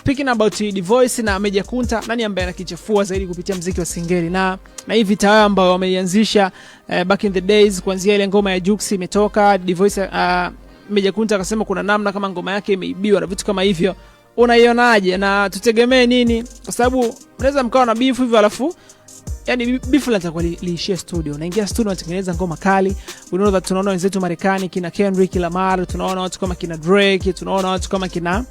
speaking about D'Voice na Meja Kunta, nani ambaye anakichafua zaidi kupitia muziki wa Singeli? Na hii vita yao ambayo wameianzisha back in the days, kuanzia ile ngoma ya Jux imetoka, D'Voice Meja Kunta akasema kuna namna kama ngoma yake imeibiwa na vitu kama hivyo. Unaionaje na tutegemee nini? Kwa sababu unaweza mkao na beef hivyo alafu yani beef latakuwa liishia studio. Unaingia studio unatengeneza ngoma kali. Tunaona wenzetu Marekani kina Kendrick Lamar, tunaona watu kama kina Drake, tunaona watu kama kina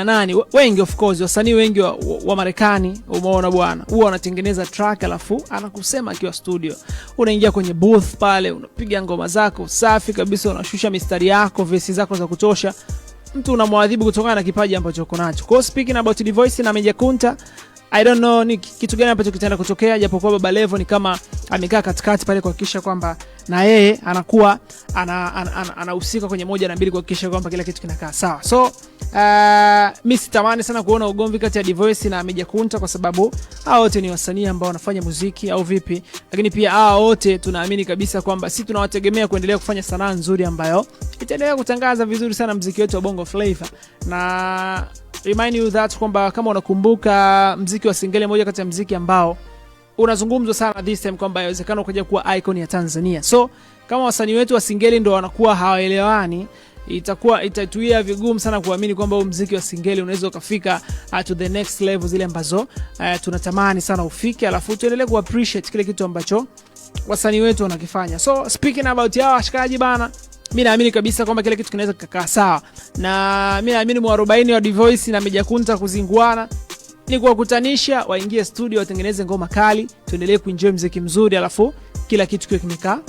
nani wengi, of course wasanii wengi wa Marekani, umeona bwana, huwa wanatengeneza track alafu anakusema akiwa studio. Unaingia kwenye booth pale, unapiga ngoma zako safi kabisa, unashusha mistari yako, verse zako za kutosha, mtu unamwadhibu kutokana na kipaji ambacho uko nacho. Kwa speaking about D'Voice na Meja Kunta, I don't know ni kitu gani ambacho kitaenda kutokea, japokuwa Baba Levo ni kama amekaa katikati pale kuhakikisha kwamba na yeye anakuwa anahusika kwenye moja na mbili kuhakikisha kwamba kila kitu kinakaa sawa. So mimi sitamani sana kuona ugomvi kati ya D'Voice na Meja Kunta, kwa sababu hao wote ni wasanii ambao wanafanya muziki au vipi, lakini pia hao wote tunaamini kabisa kwamba sisi tunawategemea kuendelea kufanya sanaa nzuri ambayo itaendelea kutangaza vizuri sana muziki wetu wa Bongo Flava. Na remind you that kwamba kama unakumbuka muziki wa Singeli, moja kati ya muziki ambao unazungumzwa sana this time kwamba inawezekana kuja kuwa icon ya Tanzania. So kama wasanii wetu wa Singeli ndio wanakuwa hawaelewani, itatuia vigumu sana kuamini kwamba muziki wa Singeli unaweza ukafika to the next level zile ambazo tunatamani sana ufike, alafu tuendelee ku appreciate kile kitu ambacho wasanii wetu wanakifanya. So speaking about hao washikaji bana, mimi naamini kabisa kwamba kile kitu kinaweza kukaa sawa, na mimi naamini mwarobaini wa D'Voice na Meja Kunta kuzinguana ni kuwakutanisha, waingie studio watengeneze ngoma kali, tuendelee kuenjoy muziki mzuri, alafu kila kitu kiwe kimekaa